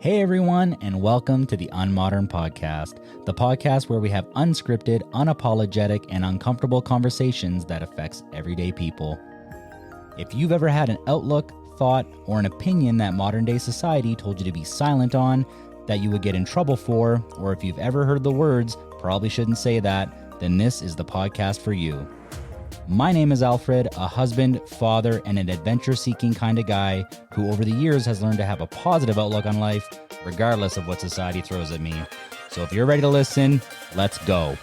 Hey everyone, and welcome to the Unmodern Podcast, the podcast where we have unscripted, unapologetic, and uncomfortable conversations that affects everyday people. If you've ever had an outlook, thought, or an opinion that modern day society told you to be silent on, that you would get in trouble for, or if you've ever heard the words, probably shouldn't say that, then this is the podcast for you. My name is Alfred, a husband, father, and an adventure-seeking kind of guy who over the years has learned to have a positive outlook on life, regardless of what society throws at me. So if you're ready to listen, let's go.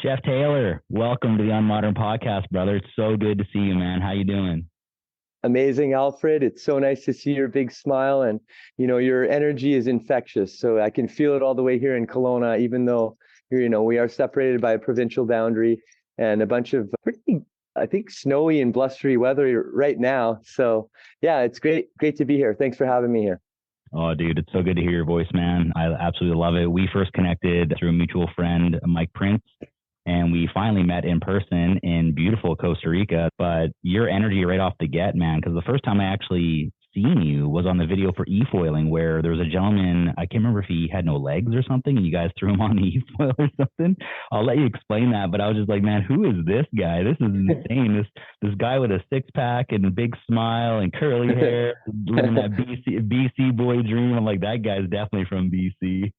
Jeff Taylor, welcome to the Unmodern Podcast, brother. It's so good to see you, man. How you doing? Amazing, Alfred. It's so nice to see your big smile, and your energy is infectious. So I can feel it all the way here in Kelowna, even though we are separated by a provincial boundary and a bunch of pretty, I think, snowy and blustery weather right now. So yeah, it's great to be here. Thanks for having me here. Oh, dude, it's so good to hear your voice, man. I absolutely love it. We first connected through a mutual friend, Mike Prince. And we finally met in person in beautiful Costa Rica. But your energy right off the get, man, because the first time I actually seen you was on the video for e-foiling, where there was a gentleman, I can't remember if he had no legs or something, and you guys threw him on the e-foil or something. I'll let you explain that. But I was just like, man, who is this guy? This is insane. This guy with a six-pack and a big smile and curly hair, living that BC boy dream. I'm like, that guy's definitely from BC.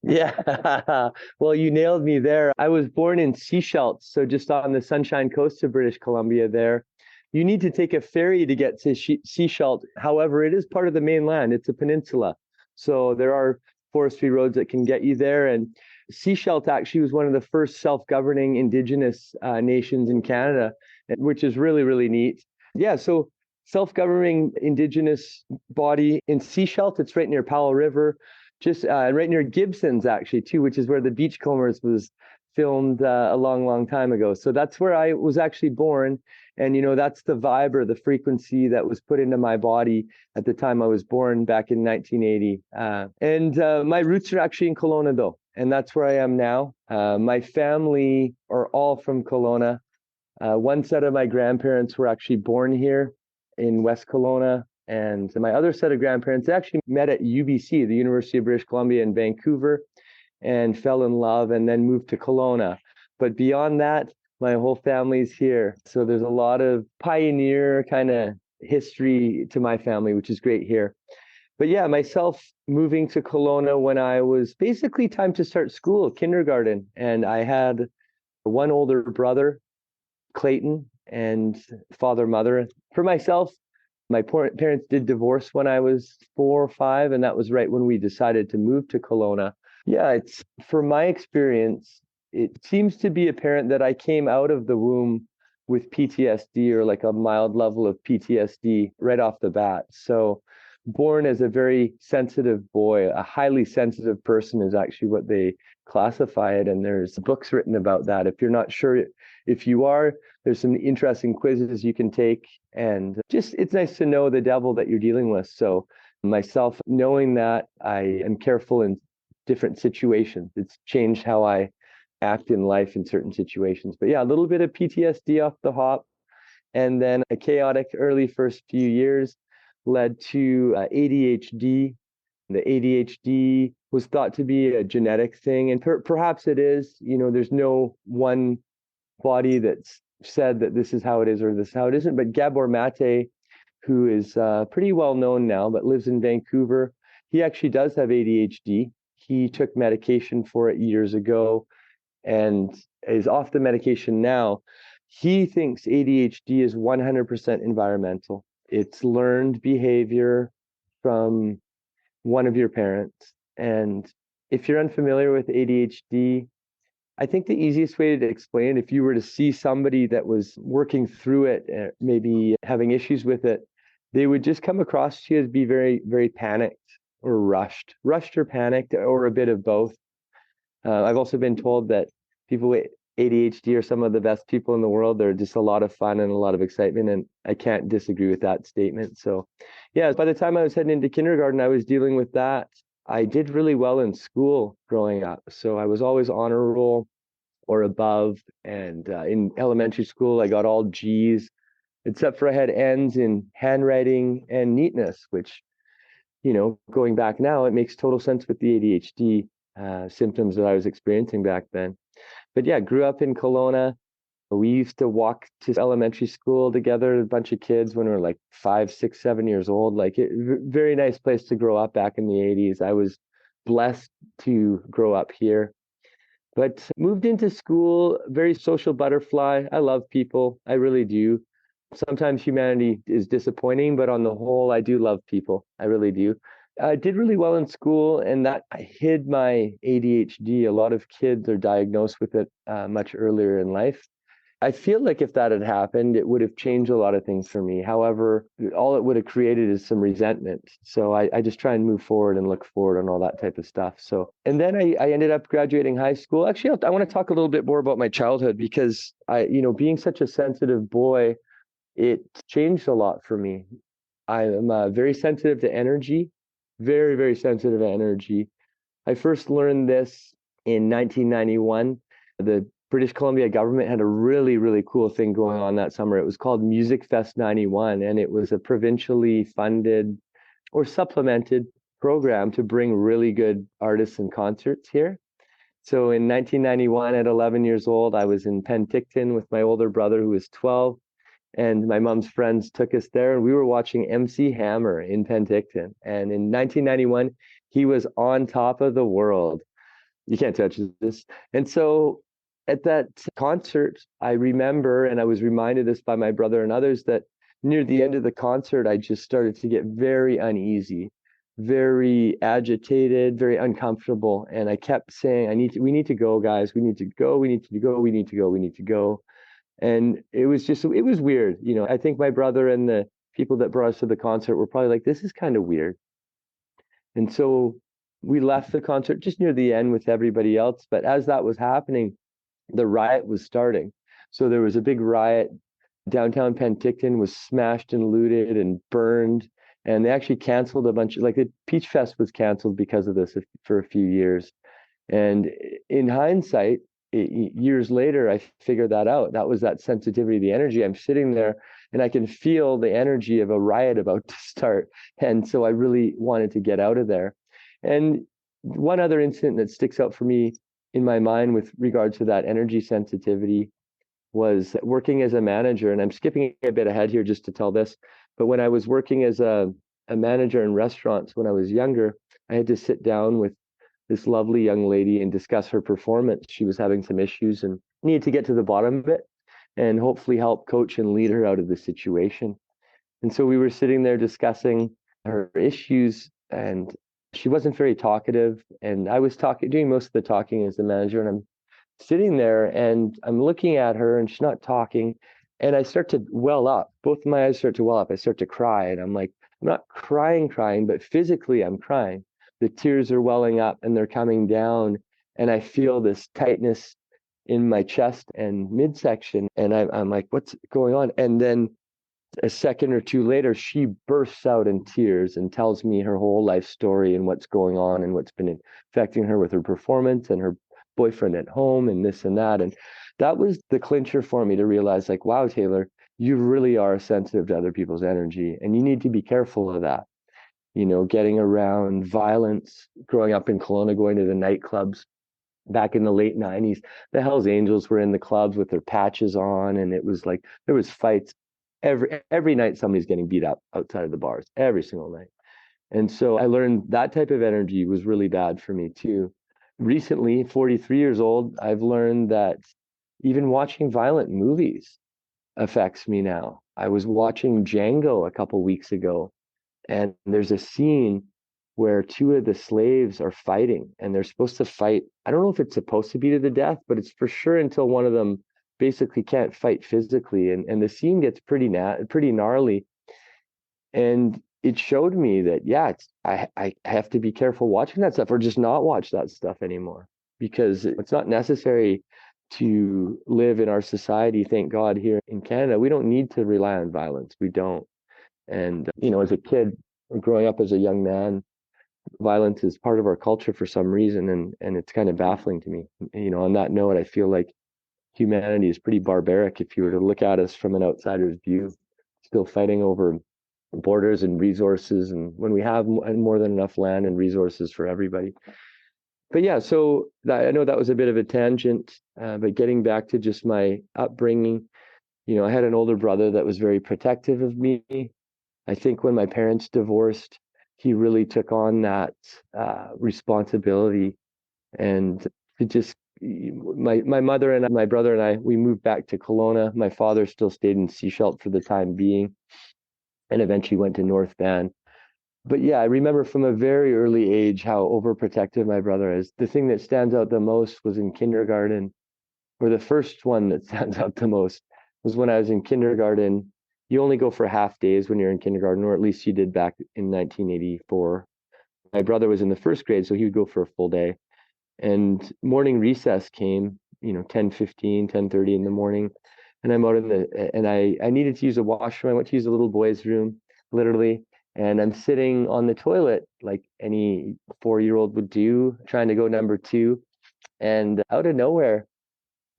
Yeah. Well, you nailed me there. I was born in Sechelt, so just on the Sunshine Coast of British Columbia there. You need to take a ferry to get to Sechelt. However, it is part of the mainland. It's a peninsula. So there are forestry roads that can get you there. And Sechelt actually was one of the first self-governing Indigenous nations in Canada, which is really, really neat. Yeah, so self-governing Indigenous body in Sechelt. It's right near Powell River, just right near Gibson's actually too, which is where the Beachcombers was filmed a long time ago. So that's where I was actually born. And, that's the vibe or the frequency that was put into my body at the time I was born back in 1980. And my roots are actually in Kelowna, though. And that's where I am now. My family are all from Kelowna. One set of my grandparents were actually born here in West Kelowna. And my other set of grandparents actually met at UBC, the University of British Columbia in Vancouver, and fell in love and then moved to Kelowna. But beyond that, my whole family's here. So there's a lot of pioneer kind of history to my family, which is great here. But yeah, myself moving to Kelowna when I was basically time to start school, kindergarten. And I had one older brother, Clayton, and father, mother. For myself, my parents did divorce when I was 4 or 5, and that was right when we decided to move to Kelowna. Yeah, it's from my experience, it seems to be apparent that I came out of the womb with PTSD or like a mild level of PTSD right off the bat. So born as a very sensitive boy, a highly sensitive person is actually what they classify it. And there's books written about that. If you're not sure if you are, there's some interesting quizzes you can take. And just, it's nice to know the devil that you're dealing with. So myself, knowing that, I am careful in different situations. It's changed how I act in life in certain situations. But yeah, a little bit of PTSD off the hop. And then a chaotic early first few years led to ADHD. The ADHD was thought to be a genetic thing, and perhaps it is. There's no one body that's said that this is how it is or this is how it isn't. But Gabor Mate, who is pretty well known now, but lives in Vancouver, he actually does have ADHD. He took medication for it years ago and is off the medication now. He thinks ADHD is 100% environmental. It's learned behavior from one of your parents. And if you're unfamiliar with ADHD, I think the easiest way to explain it, if you were to see somebody that was working through it, maybe having issues with it, they would just come across you as be very, very panicked or rushed or panicked or a bit of both. I've also been told that people ADHD are some of the best people in the world. They're just a lot of fun and a lot of excitement. And I can't disagree with that statement. So, yeah, by the time I was heading into kindergarten, I was dealing with that. I did really well in school growing up. So I was always honor roll or above. And in elementary school, I got all G's, except for I had N's in handwriting and neatness, which, going back now, it makes total sense with the ADHD symptoms that I was experiencing back then. But yeah, grew up in Kelowna. We used to walk to elementary school together, a bunch of kids when we were like 5, 6, 7 years old. Very nice place to grow up back in the 80s. I was blessed to grow up here, but moved into school, very social butterfly. I love people. I really do. Sometimes humanity is disappointing, but on the whole, I do love people. I really do. I did really well in school, and that I hid my ADHD. A lot of kids are diagnosed with it much earlier in life. I feel like if that had happened, it would have changed a lot of things for me. However, all it would have created is some resentment. So I just try and move forward and look forward and all that type of stuff. So, and then I ended up graduating high school. Actually, I want to talk a little bit more about my childhood because being such a sensitive boy, it changed a lot for me. I am very sensitive to energy, very, very sensitive to energy. I first learned this in 1991. The British Columbia government had a really, really cool thing going on that summer. It was called Music Fest 91, and it was a provincially funded or supplemented program to bring really good artists and concerts here. So in 1991, at 11 years old, I was in Penticton with my older brother who was 12. And my mom's friends took us there, and we were watching MC Hammer in Penticton. And in 1991, he was on top of the world. You can't touch this. And so at that concert, I remember, and I was reminded this by my brother and others, that near the end of the concert, I just started to get very uneasy, very agitated, very uncomfortable. And I kept saying, we need to go, guys. We need to go. We need to go. We need to go. We need to go. And it was weird. I think my brother and the people that brought us to the concert were probably like, this is kind of weird. And so we left the concert just near the end with everybody else. But as that was happening, the riot was starting. So there was a big riot. Downtown Penticton was smashed and looted and burned. And they actually canceled a bunch the Peach Fest was canceled because of this for a few years. And in hindsight, years later, I figured that out. That was that sensitivity, the energy. I'm sitting there and I can feel the energy of a riot about to start. And so I really wanted to get out of there. And one other incident that sticks out for me in my mind with regard to that energy sensitivity was working as a manager. And I'm skipping a bit ahead here just to tell this. But when I was working as a manager in restaurants when I was younger, I had to sit down with this lovely young lady and discuss her performance. She was having some issues and needed to get to the bottom of it and hopefully help coach and lead her out of the situation. And so we were sitting there discussing her issues, and she wasn't very talkative. And I was doing most of the talking as the manager, and I'm sitting there and I'm looking at her and she's not talking. And I start to well up. Both of my eyes start to well up. I start to cry. And I'm like, I'm not crying, but physically I'm crying. The tears are welling up and they're coming down. And I feel this tightness in my chest and midsection. And I'm like, what's going on? And then a second or two later, she bursts out in tears and tells me her whole life story and what's going on and what's been affecting her with her performance and her boyfriend at home and this and that. And that was the clincher for me to realize, like, wow, Taylor, you really are sensitive to other people's energy and you need to be careful of that. Getting around violence, growing up in Kelowna, going to the nightclubs back in the late 90s, the Hells Angels were in the clubs with their patches on. And it was like, there was fights every night. Somebody's getting beat up outside of the bars every single night. And so I learned that type of energy was really bad for me too. Recently, 43 years old, I've learned that even watching violent movies affects me now. I was watching Django a couple weeks ago, and there's a scene where two of the slaves are fighting, and they're supposed to fight. I don't know if it's supposed to be to the death, but it's for sure until one of them basically can't fight physically. And the scene gets pretty gnarly. And it showed me that, yeah, I have to be careful watching that stuff or just not watch that stuff anymore, because it's not necessary to live in our society, thank God, here in Canada, we don't need to rely on violence. We don't. And, as a kid, growing up as a young man, violence is part of our culture for some reason. And it's kind of baffling to me. On that note, I feel like humanity is pretty barbaric if you were to look at us from an outsider's view, still fighting over borders and resources. And when we have more than enough land and resources for everybody. But yeah, so I know that was a bit of a tangent, but getting back to just my upbringing, I had an older brother that was very protective of me. I think when my parents divorced, he really took on that responsibility, and it just my mother and my brother and I, we moved back to Kelowna. My father still stayed in Seashelt for the time being, and eventually went to North Van. But yeah, I remember from a very early age how overprotective my brother is. The thing that stands out the most was in kindergarten, or the first one that stands out the most was when I was in kindergarten. You only go for half days when you're in kindergarten, or at least you did back in 1984. My brother was in the first grade, so he would go for a full day. And morning recess came, 10:15, 10:30 in the morning. And I'm out and I needed to use a washroom. I went to use a little boy's room, literally. And I'm sitting on the toilet like any 4-year-old would do, trying to go number two. And out of nowhere,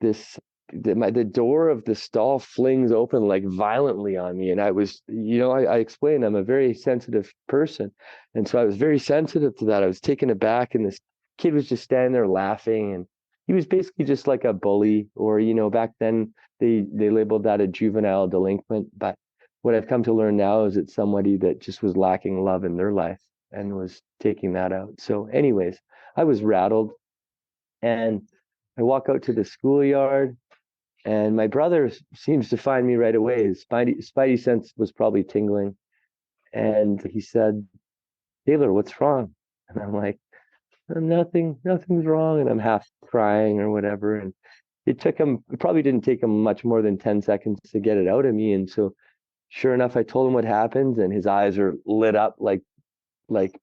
the door of the stall flings open like violently on me. And I was, I explained I'm a very sensitive person. And so I was very sensitive to that. I was taken aback, and this kid was just standing there laughing. And he was basically just like a bully, or, back then they labeled that a juvenile delinquent. But what I've come to learn now is it's somebody that just was lacking love in their life and was taking that out. So anyways, I was rattled, and I walk out to the schoolyard, and my brother seems to find me right away. His spidey sense was probably tingling. And he said, "Taylor, what's wrong?" And I'm like, nothing's wrong. And I'm half crying or whatever. And it probably didn't take him much more than 10 seconds to get it out of me. And so sure enough, I told him what happened, and his eyes are lit up like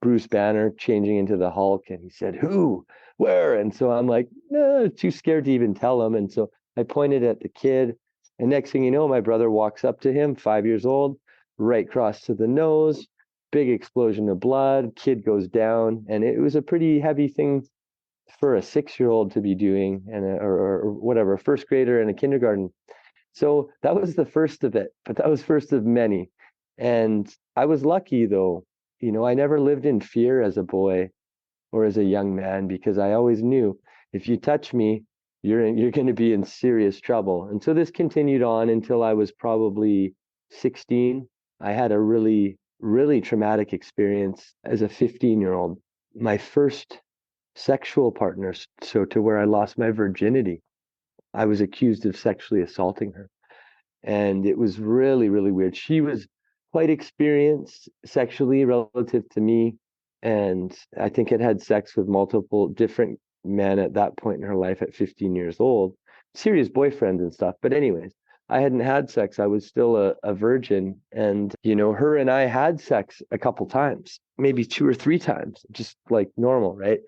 Bruce Banner changing into the Hulk. And he said, "Who? Where?" And so I'm like, no, too scared to even tell him. And so I pointed at the kid. And next thing you know, my brother walks up to him, 5 years old, right cross to the nose, big explosion of blood. Kid goes down. And it was a pretty heavy thing for a 6-year-old to be doing, and or whatever, a first grader in a kindergarten. So that was the first of it, but that was first of many. And I was lucky though. I never lived in fear as a boy or as a young man, because I always knew if you touch me, you're going to be in serious trouble. And so this continued on until I was probably 16. I had a really, really traumatic experience as a 15-year-old. My first sexual partner, so to where I lost my virginity. I was accused of sexually assaulting her. And it was really, really weird. She was quite experienced sexually relative to me. And I think had sex with multiple different men at that point in her life at 15 years old, serious boyfriends and stuff. But anyways, I hadn't had sex. I was still a virgin. And, her and I had sex a couple times, maybe 2 or 3 times, just like normal, right?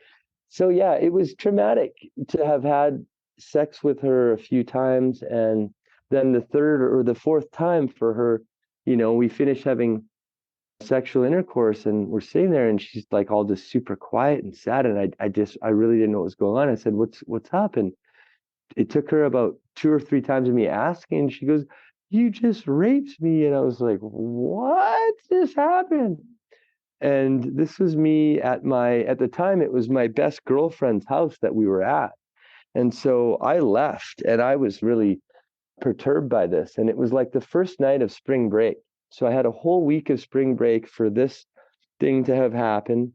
So yeah, it was traumatic to have had sex with her a few times, and then the third or the fourth time for her, we finished having sexual intercourse, and we're sitting there, and she's like all just super quiet and sad, and I really didn't know what was going on. I said, "What's up?" And it took her about 2 or 3 times of me asking, and she goes, "You just raped me." And I was like, "What just happened?" And this was me at the time, it was my best girlfriend's house that we were at. And so I left, and I was really perturbed by this. And it was like the first night of spring break. So I had a whole week of spring break for this thing to have happened,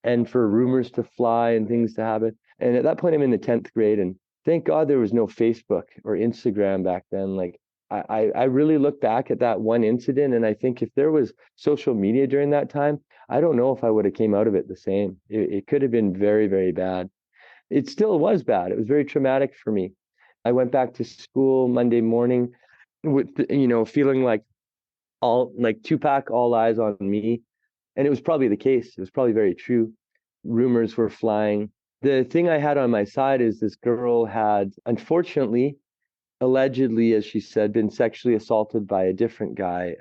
and for rumors to fly and things to happen. And at that point, I'm in the 10th grade. And thank God there was no Facebook or Instagram back then. Like, I really look back at that one incident, and I think if there was social media during that time, I don't know if I would have came out of it the same. It could have been very, very bad. It still was bad. It was very traumatic for me. I went back to school Monday morning with, feeling like Tupac, all eyes on me. And it was probably the case. It was probably very true. Rumors were flying. The thing I had on my side is this girl had, unfortunately, allegedly, as she said, been sexually assaulted by a different guy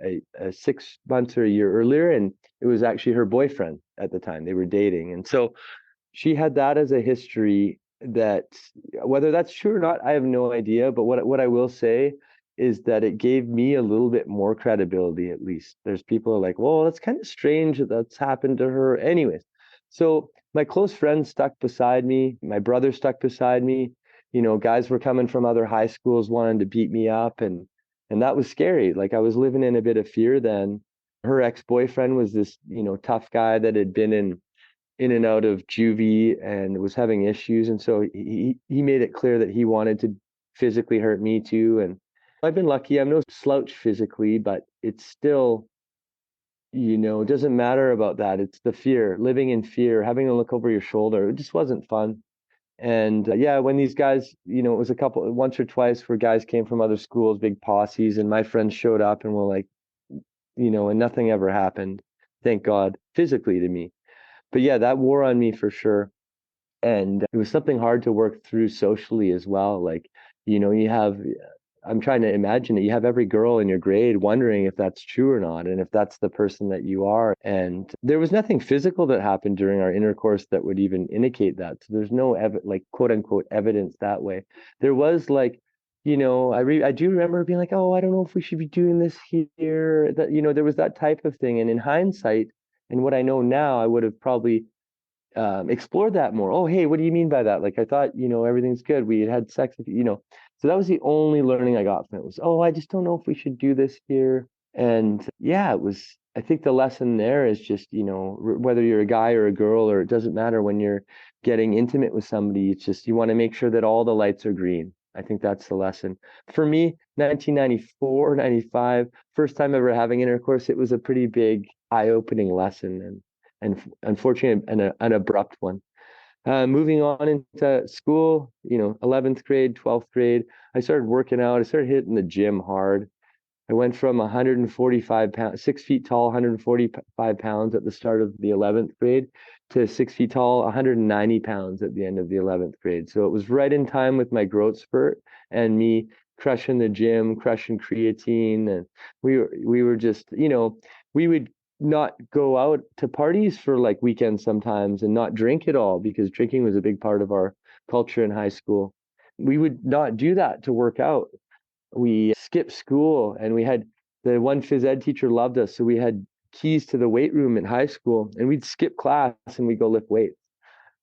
6 months or a year earlier. And it was actually her boyfriend at the time. They were dating. And so she had that as a history that, whether that's true or not, I have no idea. But what I will say is that it gave me a little bit more credibility, at least. There's people who are like, well, that's kind of strange that that's happened to her. Anyways, so my close friends stuck beside me. My brother stuck beside me. Guys were coming from other high schools wanting to beat me up, and that was scary. Like, I was living in a bit of fear then. Her ex-boyfriend was this, tough guy that had been in and out of juvie and was having issues. And so he made it clear that he wanted to physically hurt me too. And I've been lucky. I'm no slouch physically, but it's still, it doesn't matter about that. It's the fear, living in fear, having to look over your shoulder. It just wasn't fun. And yeah, when these guys, it was once or twice where guys came from other schools, big posses, and my friends showed up and were like, and nothing ever happened. Thank God, physically to me. But yeah, that wore on me for sure. And it was something hard to work through socially as well. Like, I'm trying to imagine it. You have every girl in your grade wondering if that's true or not, and if that's the person that you are. And there was nothing physical that happened during our intercourse that would even indicate that. So there's no like quote unquote evidence that way. There was like, I do remember being like, oh, I don't know if we should be doing this here. That, there was that type of thing. And in hindsight, and what I know now, I would have probably explored that more. Oh, hey, what do you mean by that? Like, I thought, everything's good. We had sex, So that was the only learning I got from it was, oh, I just don't know if we should do this here. And yeah, I think the lesson there is just, whether you're a guy or a girl, or it doesn't matter when you're getting intimate with somebody, it's just, you want to make sure that all the lights are green. I think that's the lesson. For me, 1994, 95, first time ever having intercourse, it was a pretty big eye-opening lesson. And unfortunately, an abrupt one. Moving on into school, 11th grade, 12th grade, I started working out. I started hitting the gym hard. I went from 145 pounds, 6 feet tall, 145 pounds at the start of the 11th grade to 6 feet tall, 190 pounds at the end of the 11th grade. So it was right in time with my growth spurt and me crushing the gym, crushing creatine. And we were just, we would not go out to parties for like weekends sometimes and not drink at all, because drinking was a big part of our culture in high school. We would not do that to work out. We skipped school, and we had the one phys ed teacher loved us. So we had keys to the weight room in high school, and we'd skip class and we'd go lift weights.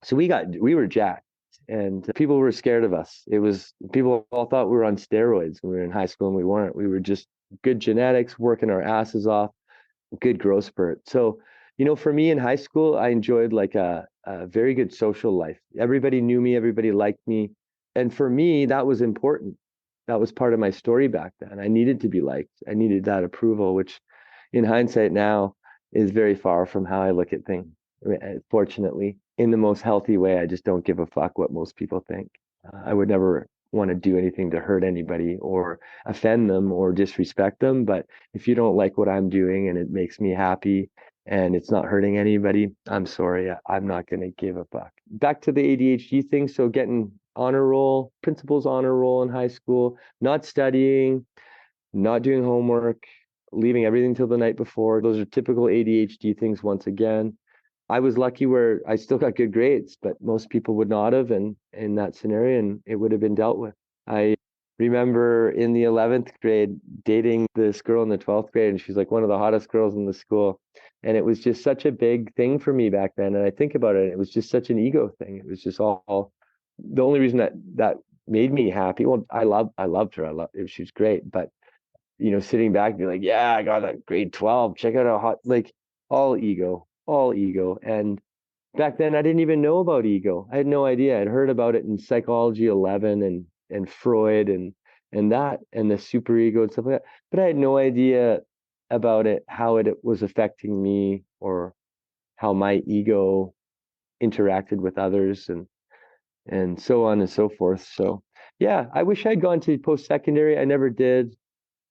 So we were jacked, and people were scared of us. People all thought we were on steroids when we were in high school, and we weren't. We were just good genetics, working our asses off, good growth spurt. So, for me in high school, I enjoyed like a very good social life. Everybody knew me, everybody liked me. And for me, that was important. That was part of my story back then. I needed to be liked. I needed that approval, which in hindsight now is very far from how I look at things. Fortunately, in the most healthy way, I just don't give a fuck what most people think. I would never want to do anything to hurt anybody or offend them or disrespect them. But if you don't like what I'm doing and it makes me happy and it's not hurting anybody, I'm sorry, I'm not going to give a fuck. Back to the ADHD thing. So getting honor roll, principal's honor roll in high school, not studying, not doing homework, leaving everything till the night before. Those are typical ADHD things once again. I was lucky where I still got good grades, but most people would not have, and in that scenario, and it would have been dealt with. I remember in the 11th grade dating this girl in the 12th grade, and she's like one of the hottest girls in the school. And it was just such a big thing for me back then. And I think about it, it was just such an ego thing. It was just all the only reason that made me happy. Well, I loved her. She was great, but sitting back and be like, yeah, I got a grade 12. Check out how hot, like all ego. And back then I didn't even know about ego. I had no idea. I'd heard about it in Psychology 11 and Freud and that and the superego and stuff like that. But I had no idea about it, how it was affecting me or how my ego interacted with others and so on and so forth. So yeah, I wish I'd gone to post-secondary. I never did.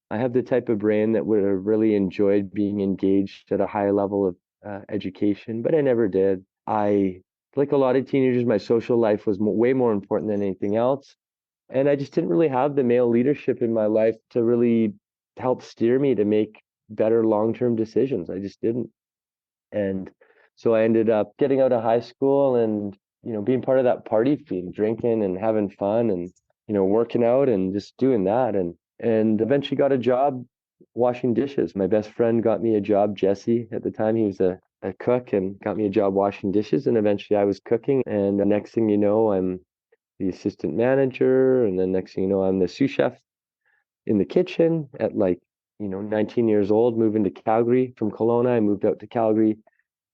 I have the type of brain that would have really enjoyed being engaged at a high level of education, but I never did. I like a lot of teenagers, my social life was way more important than anything else. And I just didn't really have the male leadership in my life to really help steer me to make better long-term decisions. I just didn't. And so I ended up getting out of high school and, being part of that party scene, drinking and having fun and, working out and just doing that. And eventually got a job washing dishes. My best friend got me a job, Jesse, at the time. He was a cook and got me a job washing dishes. And eventually I was cooking. And the next thing you know, I'm the assistant manager. And then next thing you know, I'm the sous chef in the kitchen at 19 years old, moving to Calgary from Kelowna. I moved out to Calgary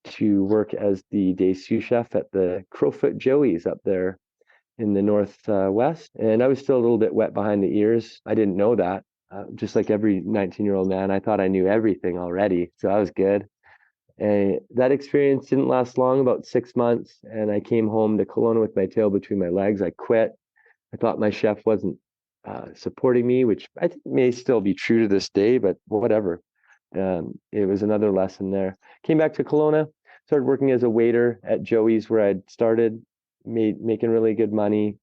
to work as the day sous chef at the Crowfoot Joey's up there in the northwest. And I was still a little bit wet behind the ears. I didn't know that. Just like every 19-year-old man, I thought I knew everything already. So I was good. And that experience didn't last long, about 6 months. And I came home to Kelowna with my tail between my legs. I quit. I thought my chef wasn't supporting me, which I think may still be true to this day, but whatever. It was another lesson there. Came back to Kelowna, started working as a waiter at Joey's where I'd started, making really good money,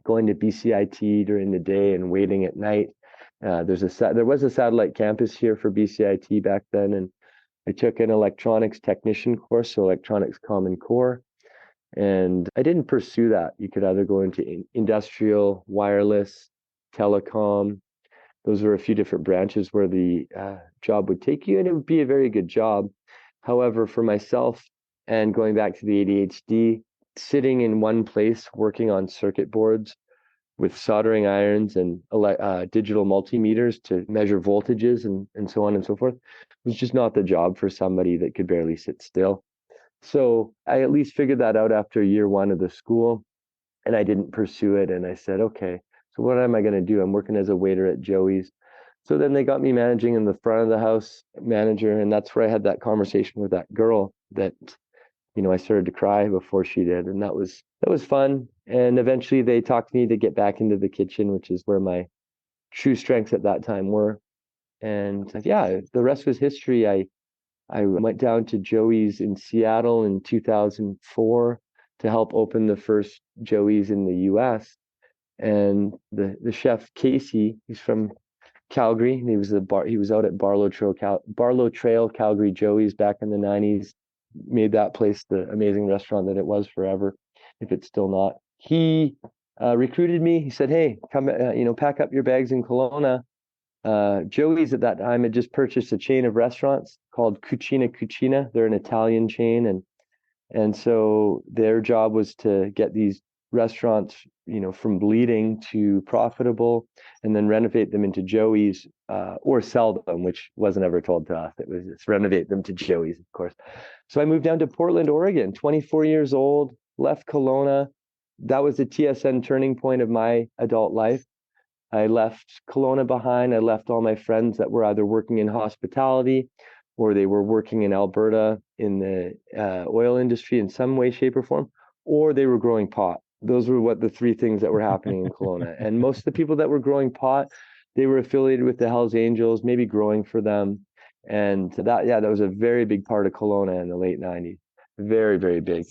going to BCIT during the day and waiting at night. There was a satellite campus here for BCIT back then, and I took an electronics technician course, so electronics common core. And I didn't pursue that. You could either go into industrial, wireless, telecom. Those were a few different branches where the job would take you, and it would be a very good job. However, for myself, and going back to the ADHD, sitting in one place working on circuit boards with soldering irons and digital multimeters to measure voltages and so on and so forth was just not the job for somebody that could barely sit still. So I at least figured that out after year one of the school, and I didn't pursue it. And I said, okay, so what am I going to do? I'm working as a waiter at Joey's. So then they got me managing in the front of the house, manager, and that's where I had that conversation with that girl that, I started to cry before she did, and that was fun. And eventually they talked me to get back into the kitchen, which is where my true strengths at that time were. And yeah, the rest was history. I went down to Joey's in Seattle in 2004 to help open the first Joey's in the US. And the chef Casey, he's from Calgary, and he was out at Barlow Trail Calgary Joey's back in the 90s, made that place the amazing restaurant that it was forever, if it's still not. He recruited me. He said, "Hey, come, pack up your bags in Kelowna." Joey's at that time had just purchased a chain of restaurants called Cucina. They're an Italian chain, and so their job was to get these restaurants, from bleeding to profitable, and then renovate them into Joey's, or sell them, which wasn't ever told to us. It was just renovate them to Joey's, of course. So I moved down to Portland, Oregon, 24 years old, left Kelowna. That was the TSN turning point of my adult life. I left Kelowna behind. I left all my friends that were either working in hospitality or they were working in Alberta in the oil industry in some way, shape, or form, or they were growing pot. Those were the three things that were happening in Kelowna. And most of the people that were growing pot, they were affiliated with the Hells Angels, maybe growing for them. And that was a very big part of Kelowna in the late 90s. Very, very big.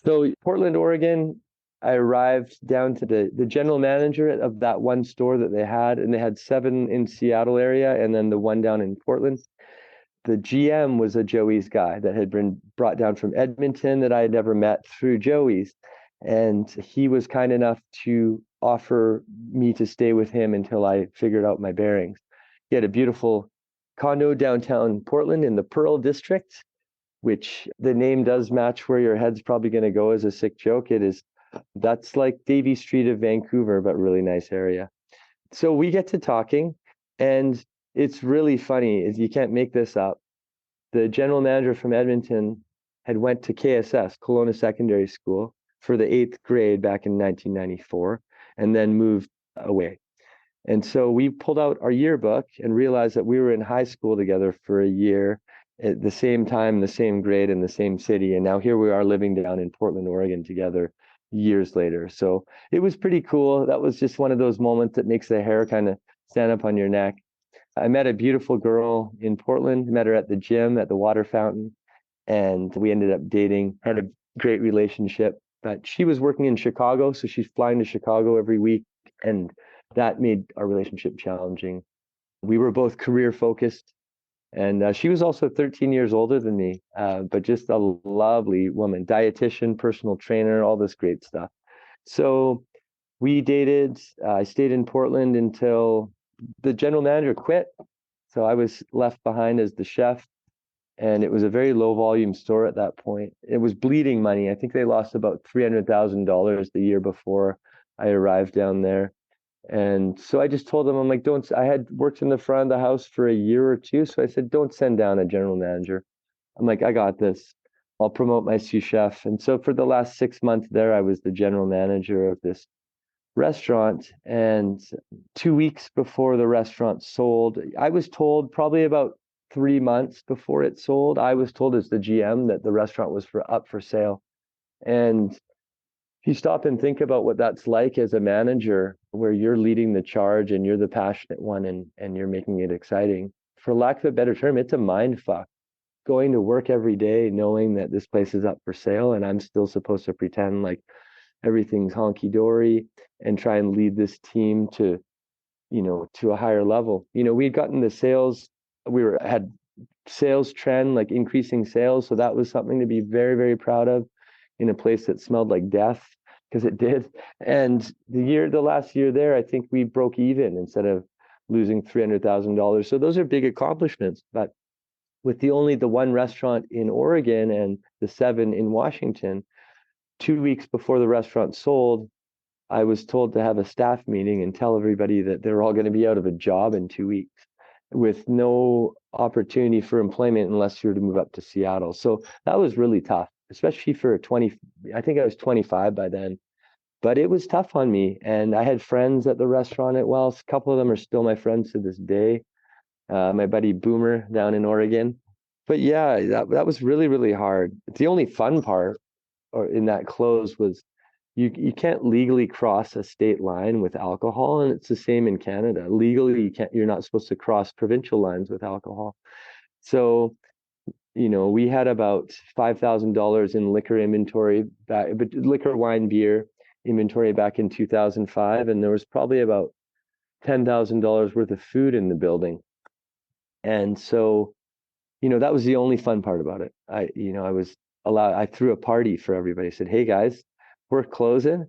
So Portland, Oregon, I arrived down to the general manager of that one store that they had, and they had 7 in Seattle area and then the one down in Portland. The GM was a Joey's guy that had been brought down from Edmonton that I had never met through Joey's. And he was kind enough to offer me to stay with him until I figured out my bearings. He had a beautiful condo downtown Portland in the Pearl District, which the name does match where your head's probably going to go as a sick joke. That's like Davie Street of Vancouver, but really nice area. So we get to talking, and it's really funny, is you can't make this up. The general manager from Edmonton had went to KSS, Kelowna Secondary School, for the 8th grade back in 1994, and then moved away. And so we pulled out our yearbook and realized that we were in high school together for a year at the same time, the same grade in the same city. And now here we are living down in Portland, Oregon together years later. So it was pretty cool. That was just one of those moments that makes the hair kind of stand up on your neck. I met a beautiful girl in Portland, met her at the gym, at the water fountain, and we ended up dating, had a great relationship. But she was working in Chicago, so she's flying to Chicago every week, and that made our relationship challenging. We were both career focused, and she was also 13 years older than me, but just a lovely woman, dietitian, personal trainer, all this great stuff. So we dated. I stayed in Portland until the general manager quit. So I was left behind as the chef, and it was a very low volume store at that point. It was bleeding money. I think they lost about $300,000 the year before I arrived down there. And so I just told them, I'm like, don't, I had worked in the front of the house for a year or two. So I said, don't send down a general manager. I'm like, I got this. I'll promote my sous chef. And so for the last 6 months there, I was the general manager of this restaurant. And 2 weeks before the restaurant sold, I was told probably about 3 months before it sold, I was told as the GM that the restaurant was up for sale. And if you stop and think about what that's like as a manager, where you're leading the charge and you're the passionate one and you're making it exciting, for lack of a better term, it's a mind fuck. Going to work every day knowing that this place is up for sale and I'm still supposed to pretend like everything's honky dory and try and lead this team to, to a higher level. We'd gotten the sales, had sales trend, like increasing sales. So that was something to be very, very proud of in a place that smelled like death, because it did. And the last year there, I think we broke even instead of losing $300,000. So those are big accomplishments. But with the one restaurant in Oregon and the 7 in Washington, 2 weeks before the restaurant sold, I was told to have a staff meeting and tell everybody that they're all going to be out of a job in 2 weeks with no opportunity for employment unless you were to move up to Seattle. So that was really tough, especially for I think I was 25 by then, but it was tough on me. And I had friends at the restaurant at Wells. A couple of them are still my friends to this day. My buddy Boomer down in Oregon. But yeah, that was really, really hard. The only fun part in that close was you can't legally cross a state line with alcohol, and it's the same in Canada. Legally, you're not supposed to cross provincial lines with alcohol. So, we had about $5,000 in liquor inventory, liquor, wine, beer inventory back in 2005, and there was probably about $10,000 worth of food in the building. And so, that was the only fun part about it. I threw a party for everybody. I said, hey guys, we're closing.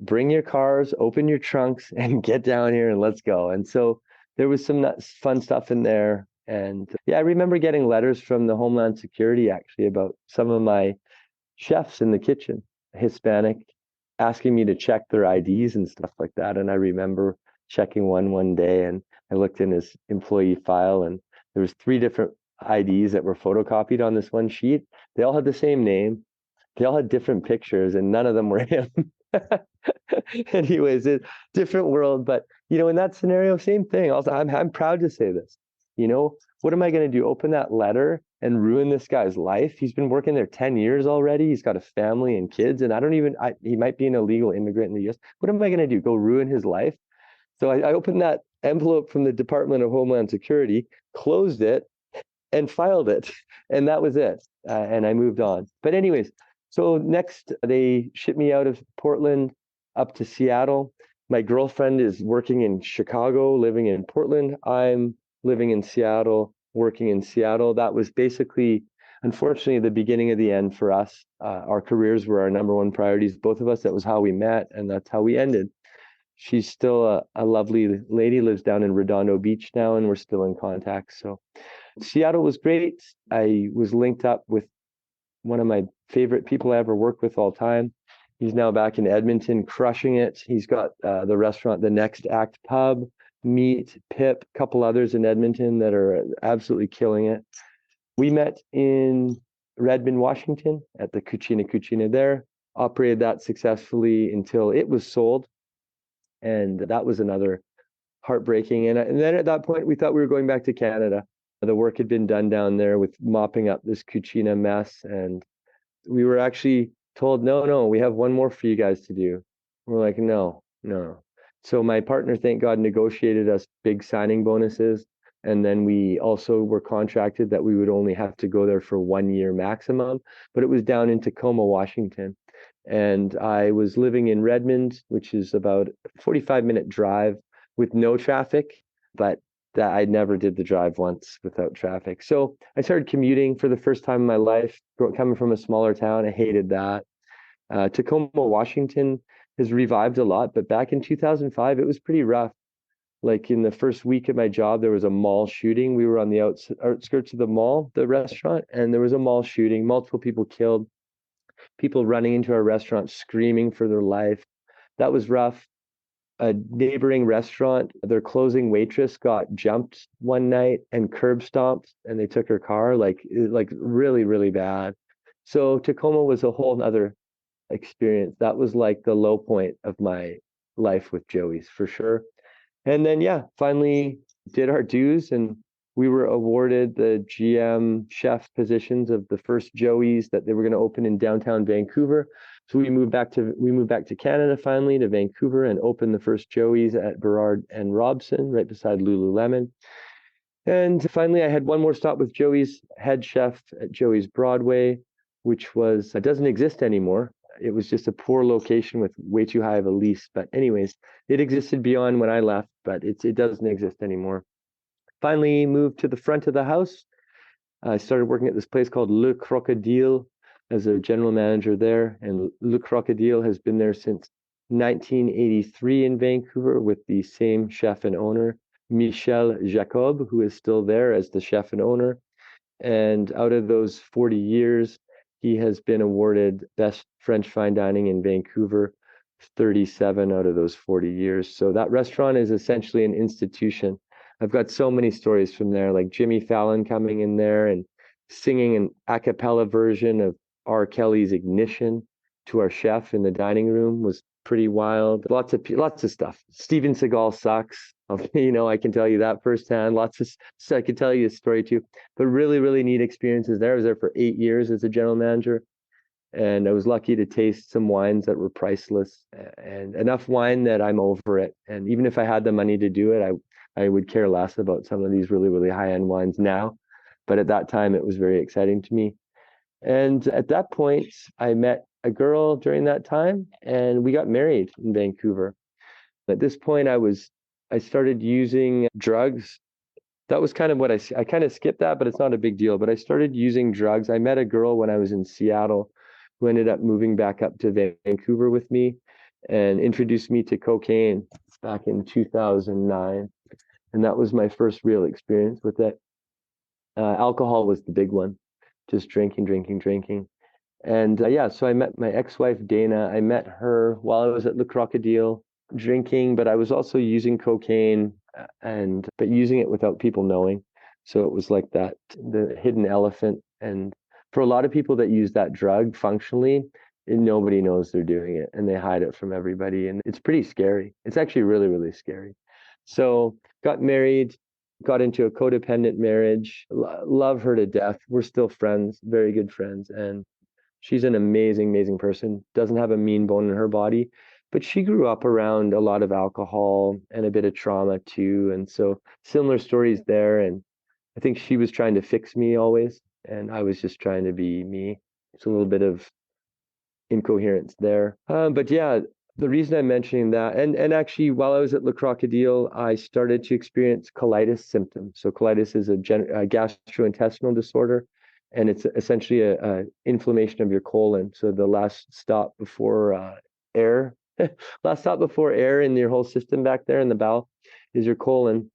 Bring your cars, open your trunks, and get down here and let's go. And so there was some fun stuff in there. And yeah, I remember getting letters from the Homeland Security actually about some of my chefs in the kitchen, Hispanic, asking me to check their IDs and stuff like that. And I remember checking one day, and I looked in his employee file, and there was 3 different IDs that were photocopied on this one sheet. They all had the same name. They all had different pictures, and none of them were him. Anyways, it's different world. But in that scenario, same thing. Also, I'm proud to say this. What am I going to do? Open that letter and ruin this guy's life? He's been working there 10 years already. He's got a family and kids, and he might be an illegal immigrant in the U.S. What am I going to do? Go ruin his life? So I opened that envelope from the Department of Homeland Security, closed it, and filed it, and that was it. And I moved on. But anyways, so next they shipped me out of Portland up to Seattle. My girlfriend is working in Chicago, living in Portland. I'm living in Seattle, working in Seattle. That was basically, unfortunately, the beginning of the end for us. Our careers were our number one priorities, both of us. That was how we met, and that's how we ended. She's still a lovely lady, lives down in Redondo Beach now, and we're still in contact. So Seattle was great. I was linked up with one of my favorite people I ever worked with all time. He's now back in Edmonton, crushing it. He's got the restaurant, The Next Act Pub, Meat, Pip, a couple others in Edmonton that are absolutely killing it. We met in Redmond, Washington at the Cucina there, operated that successfully until it was sold. And that was another heartbreaking. And then at that point, we thought we were going back to Canada. The work had been done down there with mopping up this Cucina mess. And we were actually told, no, we have one more for you guys to do. We're like, no. So my partner, thank God, negotiated us big signing bonuses. And then we also were contracted that we would only have to go there for 1 year maximum, but it was down in Tacoma, Washington. And I was living in Redmond, which is about a 45-minute drive with no traffic, but that I never did the drive once without traffic. So I started commuting for the first time in my life, coming from a smaller town. I hated that. Tacoma, Washington has revived a lot, but back in 2005, it was pretty rough. Like in the first week of my job, there was a mall shooting. We were on the outskirts of the mall, the restaurant, and there was a mall shooting, multiple people killed, people running into our restaurant screaming for their life. That was rough. A neighboring restaurant, their closing waitress got jumped one night and curb stomped, and they took her car, like really, really bad. So Tacoma was a whole other experience. That was like the low point of my life with Joey's for sure. And then, yeah, finally did our dues, and we were awarded the GM chef positions of the first Joey's that they were going to open in downtown Vancouver. So we moved back to Canada finally, to Vancouver, and opened the first Joey's at Burrard and Robson, right beside Lululemon. And finally, I had one more stop with Joey's head chef at Joey's Broadway, which doesn't exist anymore. It was just a poor location with way too high of a lease. But anyways, it existed beyond when I left, but it doesn't exist anymore. Finally moved to the front of the house. I started working at this place called Le Crocodile as a general manager there. And Le Crocodile has been there since 1983 in Vancouver with the same chef and owner, Michel Jacob, who is still there as the chef and owner. And out of those 40 years, he has been awarded Best French Fine Dining in Vancouver 37 out of those 40 years. So that restaurant is essentially an institution. I've got so many stories from there, like Jimmy Fallon coming in there and singing an a cappella version of R. Kelly's Ignition to our chef in the dining room was pretty wild. Lots of stuff. Steven Seagal sucks. I can tell you that firsthand. I could tell you a story too, but really, really neat experiences there. I was there for 8 years as a general manager, and I was lucky to taste some wines that were priceless, and enough wine that I'm over it. And even if I had the money to do it, I would care less about some of these really, really high-end wines now. But at that time, it was very exciting to me. And at that point, I met a girl during that time, and we got married in Vancouver. At this point, I started using drugs. That was kind of what I kind of skipped that, but it's not a big deal. But I started using drugs. I met a girl when I was in Seattle who ended up moving back up to Vancouver with me and introduced me to cocaine back in 2009. And that was my first real experience with it. Alcohol was the big one, just drinking. And so I met my ex-wife, Dana. I met her while I was at Le Crocodile drinking, but I was also using cocaine but using it without people knowing. So it was like that, the hidden elephant. And for a lot of people that use that drug functionally, nobody knows they're doing it, and they hide it from everybody. And it's pretty scary. It's actually really, really scary. So got married, got into a codependent marriage, love her to death. We're still friends, very good friends. And she's an amazing, amazing person, doesn't have a mean bone in her body, but she grew up around a lot of alcohol and a bit of trauma too. And so similar stories there. And I think she was trying to fix me always, and I was just trying to be me. It's a little bit of incoherence there. But yeah, the reason I'm mentioning that, and actually while I was at Le Crocodile, I started to experience colitis symptoms. So colitis is a gastrointestinal disorder, and it's essentially a inflammation of your colon. So the last stop before air in your whole system back there in the bowel is your colon.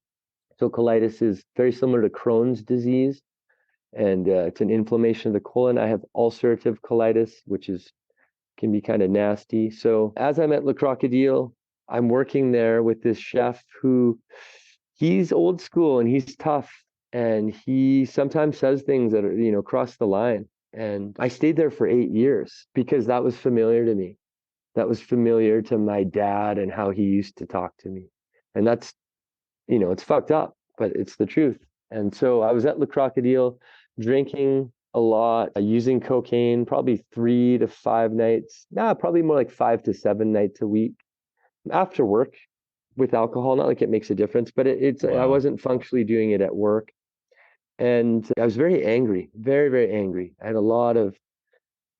So colitis is very similar to Crohn's disease, and it's an inflammation of the colon. I have ulcerative colitis, which can be kind of nasty. So as I'm at Le Crocodile, I'm working there with this chef he's old school and he's tough, and he sometimes says things that are, cross the line. And I stayed there for 8 years because that was familiar to me. That was familiar to my dad and how he used to talk to me. And that's, it's fucked up, but it's the truth. And so I was at Le Crocodile drinking a lot, using cocaine, probably 3 to 5 nights. Probably more like 5 to 7 nights a week after work. with alcohol. Not like it makes a difference, but I Wow. wasn't functionally doing it at work. And I was very angry, very, very angry. I had a lot of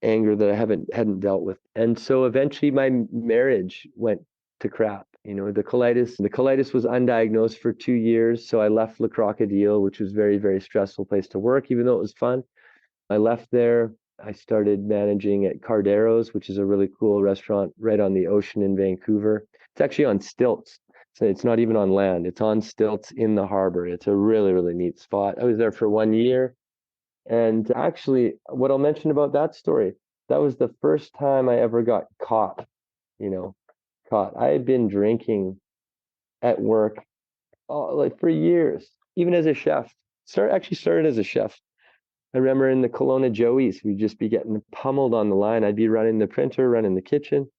anger that I hadn't dealt with. And so eventually my marriage went to crap. The colitis was undiagnosed for 2 years. So I left Le Crocodile, which was very, very stressful place to work, even though it was fun. I left there. I started managing at Cardero's, which is a really cool restaurant right on the ocean in Vancouver. It's actually on stilts. So it's not even on land. It's on stilts in the harbor. It's a really, really neat spot. I was there for 1 year. And actually, what I'll mention about that story, that was the first time I ever got caught, you know, caught. I had been drinking at work like for years, even as a chef. Actually started as a chef. I remember in the Kelowna Joey's, we'd just be getting pummeled on the line. I'd be running the printer, running the kitchen,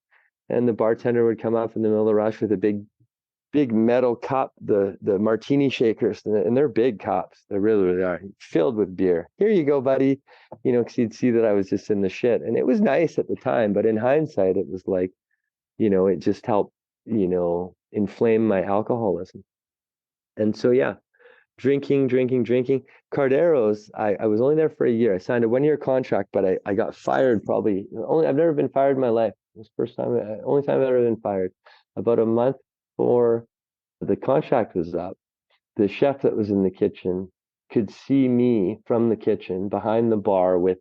and the bartender would come up in the middle of the rush with a big metal cup, the martini shakers, and they're big cups. They really, really are filled with beer. Here you go, buddy. Because he'd see that I was just in the shit, and it was nice at the time, but in hindsight, it was like, it just helped, inflame my alcoholism. And so, yeah, drinking, drinking, drinking. Cardero's, I was only there for a year. I signed a 1 year contract, but I got fired probably. I've never been fired in my life. It was the first time, only time I've ever been fired. About a month before the contract was up, the chef that was in the kitchen could see me from the kitchen behind the bar with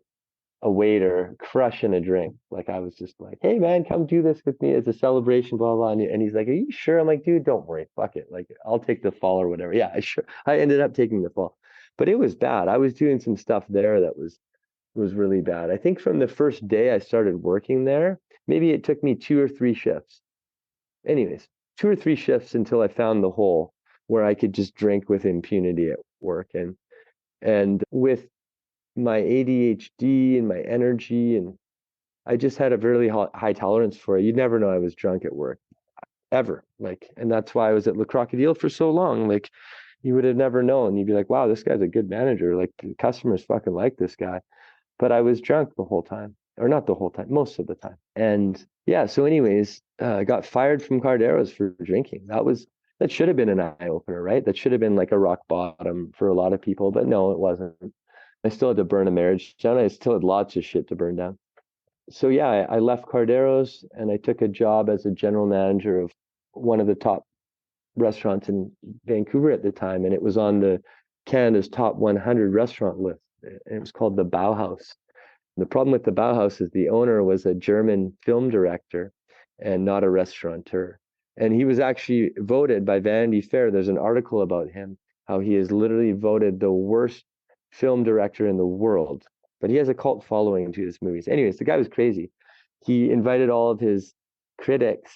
a waiter crushing a drink. Like I was just like, hey man, come do this with me as a celebration, blah, blah. And he's like, are you sure? I'm like, dude, don't worry. Fuck it. Like I'll take the fall or whatever. Yeah, sure. I ended up taking the fall. But it was bad. I was doing some stuff there that was really bad. I think from the first day I started working there, maybe it took me 2 or 3 shifts. Anyways, 2 or 3 shifts until I found the hole where I could just drink with impunity at work. And with my ADHD and my energy, and I just had a really high tolerance for it. You'd never know I was drunk at work ever. Like, and that's why I was at Le Crocodile for so long. Like, you would have never known. You'd be like, wow, this guy's a good manager. Like, the customers fucking like this guy. But I was drunk the whole time, or not the whole time, most of the time. And yeah, so anyways, I got fired from Cardero's for drinking. That should have been an eye opener, right? That should have been like a rock bottom for a lot of people, but no, it wasn't. I still had to burn a marriage down. I still had lots of shit to burn down. So yeah, I left Cardero's and I took a job as a general manager of one of the top restaurants in Vancouver at the time, and it was on the Canada's top 100 restaurant list. And it was called the Bauhaus. The problem with the Bauhaus is the owner was a German film director and not a restaurateur. And he was actually voted by Vanity Fair. There's an article about him, how he is literally voted the worst film director in the world. But he has a cult following to his movies. Anyways, the guy was crazy. He invited all of his critics,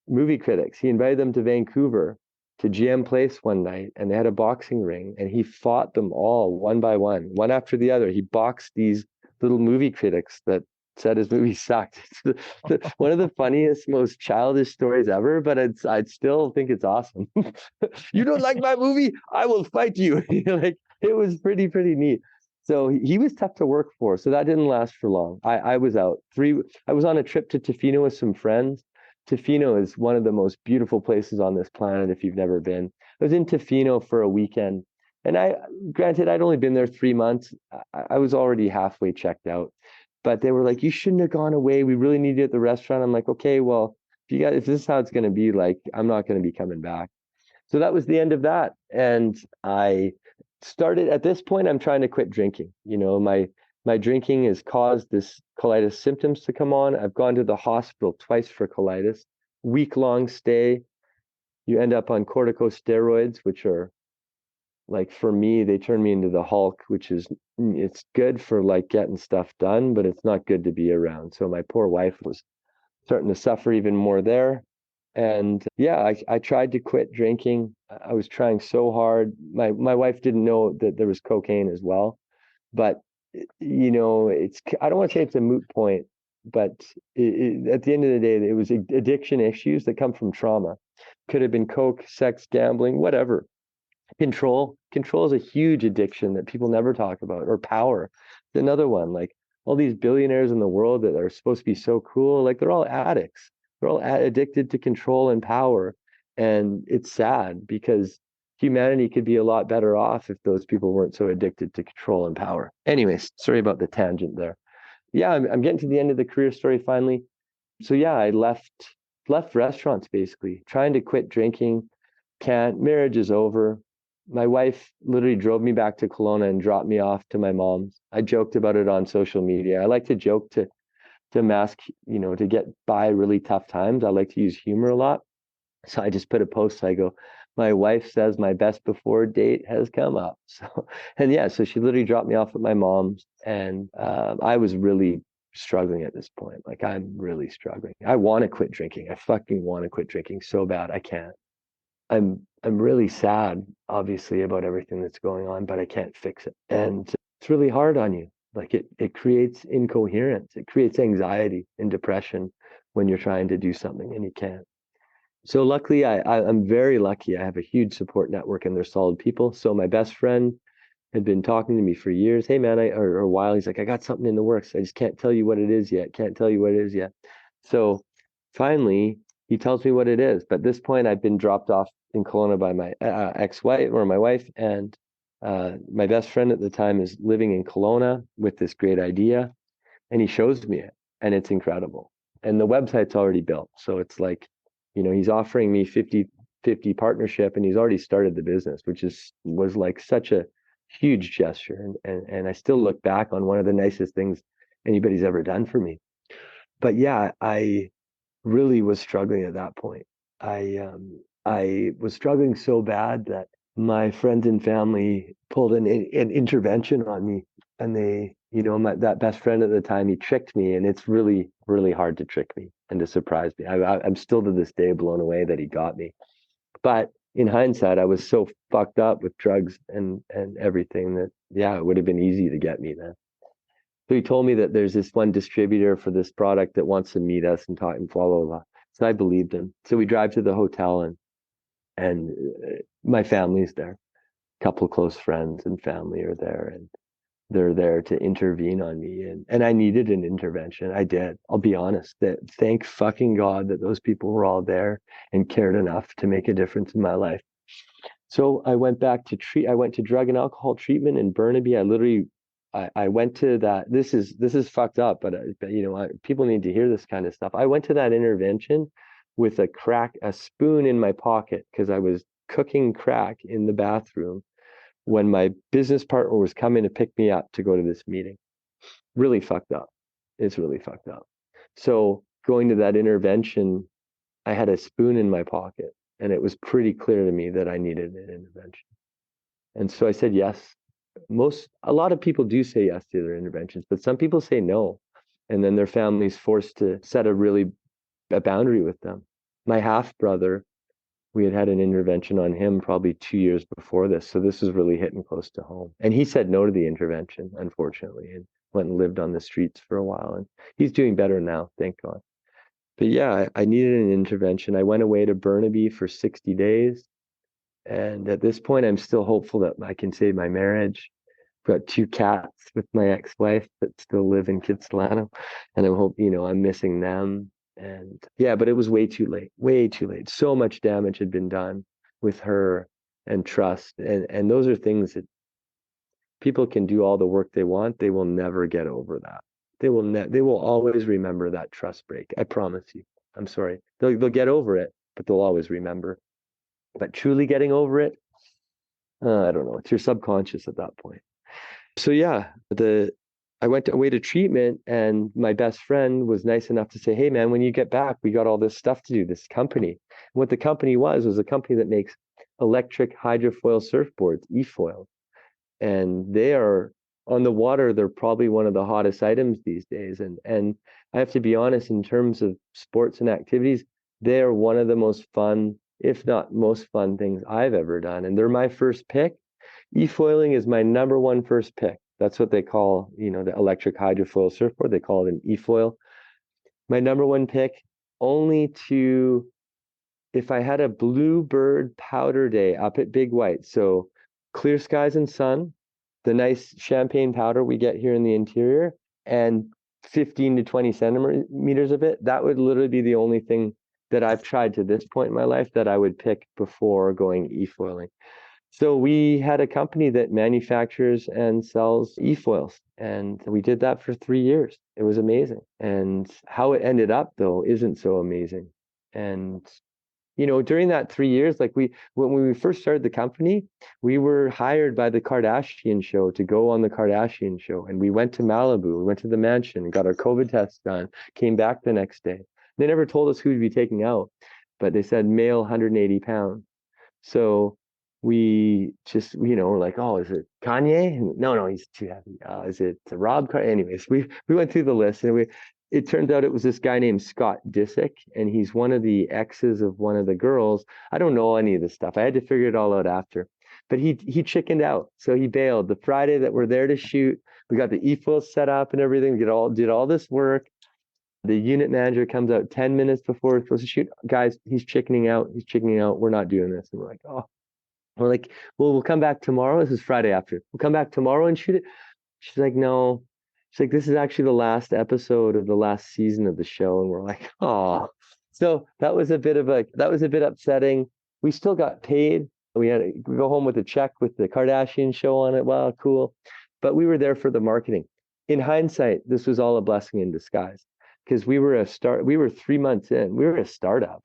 movie critics, he invited them to Vancouver to GM Place one night, and they had a boxing ring, and he fought them all one by one after the other. He boxed these little movie critics that said his movie sucked. It's one of the funniest, most childish stories ever, but I'd still think it's awesome. You don't like my movie? I will fight you. Like it was pretty neat. So he was tough to work for. So that didn't last for long. I was out. I was on a trip to Tofino with some friends. Tofino is one of the most beautiful places on this planet if you've never been. I was in Tofino for a weekend. And granted, I'd only been there 3 months. I was already halfway checked out, but they were like, "You shouldn't have gone away. We really need you at the if I'm like, "Okay, well, if this is how it's going to be, like, I'm not going to be coming back." So that was the end of that. And I started at this point, I'm trying to quit drinking. My drinking has caused this colitis symptoms to come on. I've gone to the hospital twice for colitis, week-long stay. You end up on corticosteroids, which are like for me, they turn me into the Hulk, it's good for like getting stuff done, but it's not good to be around. So my poor wife was starting to suffer even more there. And yeah, I tried to quit drinking. I was trying so hard. My wife didn't know that there was cocaine as well, but I don't want to say it's a moot point, but at the end of the day, it was addiction issues that come from trauma. Could have been coke, sex, gambling, whatever. Control is a huge addiction that people never talk about, or power. It's another one. Like all these billionaires in the world that are supposed to be so cool, like they're all addicts. They're all addicted to control and power. And it's sad because humanity could be a lot better off if those people weren't so addicted to control and power. Anyways, sorry about the tangent there. Yeah, I'm getting to the end of the career story finally. So yeah, I left restaurants basically, trying to quit drinking. Can't. Marriage is over. My wife literally drove me back to Kelowna and dropped me off to my mom's. I joked about it on social media. I like to joke to mask, to get by really tough times. I like to use humor a lot. So I just put a post. I go, my wife says my best before date has come up. So, and yeah, so she literally dropped me off at my mom's, and I was really struggling at this point. Like, I'm really struggling. I want to quit drinking. I fucking want to quit drinking so bad. I can't. I'm really sad, obviously, about everything that's going on, but I can't fix it. And it's really hard on you. Like, it creates incoherence. It creates anxiety and depression when you're trying to do something and you can't. So luckily, I'm very lucky. I have a huge support network and they're solid people. So my best friend had been talking to me for years. Hey man, or a while. He's like, I got something in the works. I just can't tell you what it is yet. Can't tell you what it is yet. So finally, he tells me what it is. But at this point, I've been dropped off in Kelowna by my ex-wife or my wife, and my best friend at the time is living in Kelowna with this great idea, and he shows me it, and it's incredible. And the website's already built, so it's like, he's offering me 50-50 partnership, and he's already started the business, which was like such a huge gesture. And I still look back on one of the nicest things anybody's ever done for me. But yeah, I really was struggling at that point. I was struggling so bad that my friends and family pulled an intervention on me, and they, that best friend at the time, he tricked me, and it's really, really hard to trick me and to surprise me. I'm still to this day blown away that he got me. But in hindsight, I was so fucked up with drugs and everything that, yeah, it would have been easy to get me then. So he told me that there's this one distributor for this product that wants to meet us and talk and blah, blah, blah. So I believed him. So we drive to the hotel, and my family's there. A couple of close friends and family are there, and they're there to intervene on me. And I needed an intervention. I did. I'll be honest, that thank fucking God that those people were all there and cared enough to make a difference in my life. So I went back to I went to drug and alcohol treatment in Burnaby. I went to that. This is fucked up, but people need to hear this kind of stuff. I went to that intervention with a spoon in my pocket because I was cooking crack in the bathroom when my business partner was coming to pick me up to go to this meeting. Really fucked up. It's really fucked up. So going to that intervention, I had a spoon in my pocket, and it was pretty clear to me that I needed an intervention. And so I said yes. A lot of people do say yes to their interventions, but some people say no. And then their family's forced to set a boundary with them. My half brother, we had an intervention on him probably 2 years before this. So this was really hitting close to home. And he said no to the intervention, unfortunately, and went and lived on the streets for a while. And he's doing better now, thank God. But yeah, I needed an intervention. I went away to Burnaby for 60 days. And at this point, I'm still hopeful that I can save my marriage. I've got 2 cats with my ex-wife that still live in Kitsilano, and I'm missing them. And yeah, but it was way too late. So much damage had been done with her and trust. And those are things that people can do all the work they want. They will never get over that. They will always remember that trust break. I promise you. I'm sorry. They'll get over it, but they'll always remember. But truly getting over it, I don't know. It's your subconscious at that point. So yeah, I went away to treatment, and my best friend was nice enough to say, hey man, when you get back, we got all this stuff to do, this company. And what the company was a company that makes electric hydrofoil surfboards, e-foil. And they are on the water, they're probably one of the hottest items these days. And I have to be honest, in terms of sports and activities, they are one of the most fun, if not most fun things I've ever done. And they're my first pick. E-foiling is my number one first pick. That's what they call, the electric hydrofoil surfboard. They call it an e-foil. My number one pick, if I had a bluebird powder day up at Big White, so clear skies and sun, the nice champagne powder we get here in the interior, and 15 to 20 centimeters of it, that would literally be the only thing that I've tried to this point in my life that I would pick before going e-foiling. So we had a company that manufactures and sells e-foils, and we did that for 3 years. It was amazing. And how it ended up, though, isn't so amazing. And during that 3 years, like when we first started the company, we were hired by the Kardashian show to go on the Kardashian show. And we went to Malibu, we went to the mansion, got our COVID tests done, came back the next day. They never told us who we'd be taking out, but they said male 180 pounds. So we just, we're like, oh, is it Kanye? No, he's too heavy. Is it Rob? Anyways, we went through the list, and it turns out it was this guy named Scott Disick, and he's one of the exes of one of the girls. I don't know any of this stuff. I had to figure it all out after. But he chickened out, so he bailed. The Friday that we're there to shoot, we got the e-foils set up and everything. Did all this work. The unit manager comes out 10 minutes before we're supposed to shoot. Guys, he's chickening out. We're not doing this. And we're like, oh. We're like, well, we'll come back tomorrow. This is Friday after. We'll come back tomorrow and shoot it. She's like, no. She's like, this is actually the last episode of the last season of the show. And we're like, oh. So that was a bit upsetting. We still got paid. We had to go home with a check with the Kardashian show on it. Wow, cool. But we were there for the marketing. In hindsight, this was all a blessing in disguise, because we were 3 months in. We were a startup.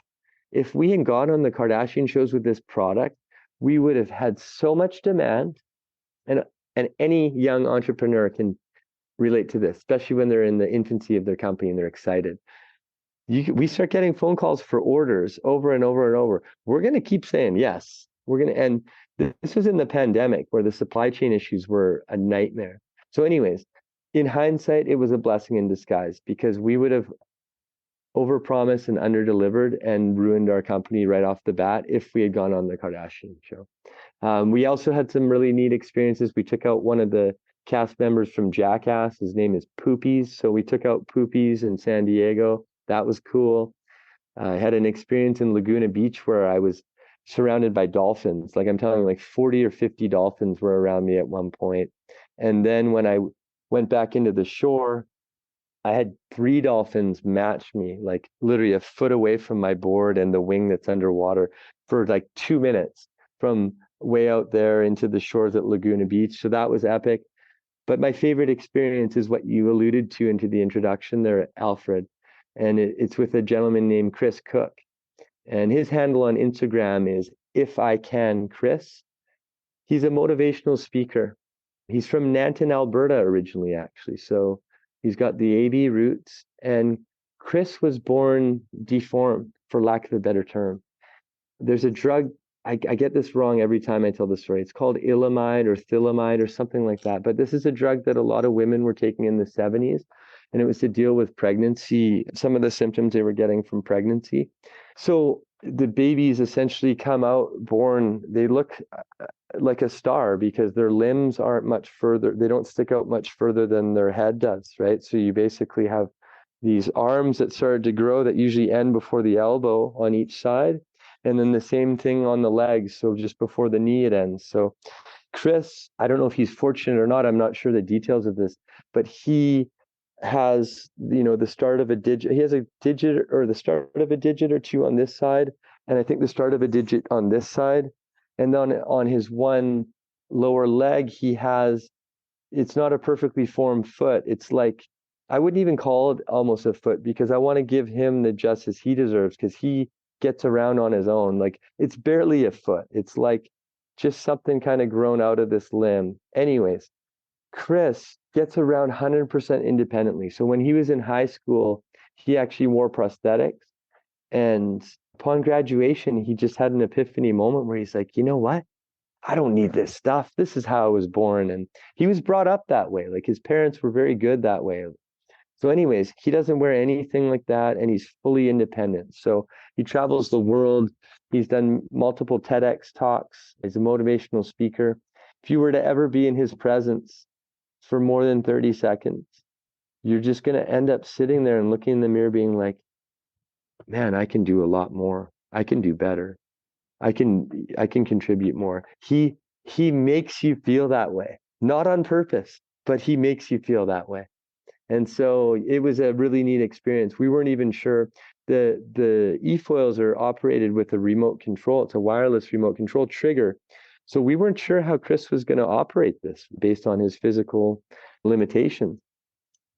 If we had gone on the Kardashian shows with this product, we would have had so much demand. And any young entrepreneur can relate to this, especially when they're in the infancy of their company and they're excited. We start getting phone calls for orders over and over and over. We're going to keep saying yes. And this was in the pandemic where the supply chain issues were a nightmare. So anyways, in hindsight, it was a blessing in disguise, because we would have overpromised and underdelivered and ruined our company right off the bat if we had gone on the Kardashian show. We also had some really neat experiences. We took out one of the cast members from Jackass. His name is Poopies. So we took out Poopies in San Diego. That was cool. I had an experience in Laguna Beach where I was surrounded by dolphins. Like, I'm telling you, like 40 or 50 dolphins were around me at one point. And then when I went back into the shore, I had 3 dolphins match me, like literally a foot away from my board and the wing that's underwater, for like 2 minutes from way out there into the shores at Laguna Beach. So that was epic. But my favorite experience is what you alluded to into the introduction there, Alfred. And it's with a gentleman named Chris Cook. And his handle on Instagram is If I Can Chris. He's a motivational speaker. He's from Nanton, Alberta originally, actually. So he's got the AB roots. And Chris was born deformed, for lack of a better term. There's a drug, I get this wrong every time I tell the story. It's called ilamide or thilamide or something like that. But this is a drug that a lot of women were taking in the 70s. And it was to deal with pregnancy, some of the symptoms they were getting from pregnancy. So the babies essentially come out born, they look like a star because their limbs aren't much further, they don't stick out much further than their head does, right? So you basically have these arms that started to grow that usually end before the elbow on each side. And then the same thing on the legs. So just before the knee, it ends. So Chris, I don't know if he's fortunate or not. I'm not sure the details of this, but he has, the start of a digit. He has a digit, or the start of a digit or two on this side. And I think the start of a digit on this side. And then on his one lower leg, it's not a perfectly formed foot. It's like, I wouldn't even call it almost a foot, because I want to give him the justice he deserves, because he gets around on his own. Like, it's barely a foot. It's like just something kind of grown out of this limb. Anyways, Chris gets around 100% independently. So when he was in high school, he actually wore prosthetics. And upon graduation, he just had an epiphany moment where he's like, you know what? I don't need this stuff. This is how I was born. And he was brought up that way. Like, his parents were very good that way. So anyways, he doesn't wear anything like that, and he's fully independent. So he travels the world. He's done multiple TEDx talks. He's a motivational speaker. If you were to ever be in his presence for more than 30 seconds, you're just going to end up sitting there and looking in the mirror being like, man, I can do a lot more. I can do better. I can contribute more. He makes you feel that way, not on purpose, but he makes you feel that way. And so it was a really neat experience. We weren't even sure. The e-foils are operated with a remote control. It's a wireless remote control trigger. So we weren't sure how Chris was going to operate this based on his physical limitations.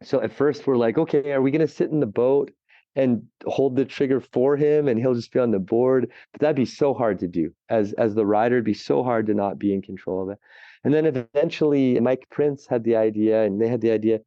So at first we're like, okay, are we going to sit in the boat and hold the trigger for him and he'll just be on the board? But that'd be so hard to do. As the rider, it'd be so hard to not be in control of it. And then eventually Mike Prince had the idea, and they had the idea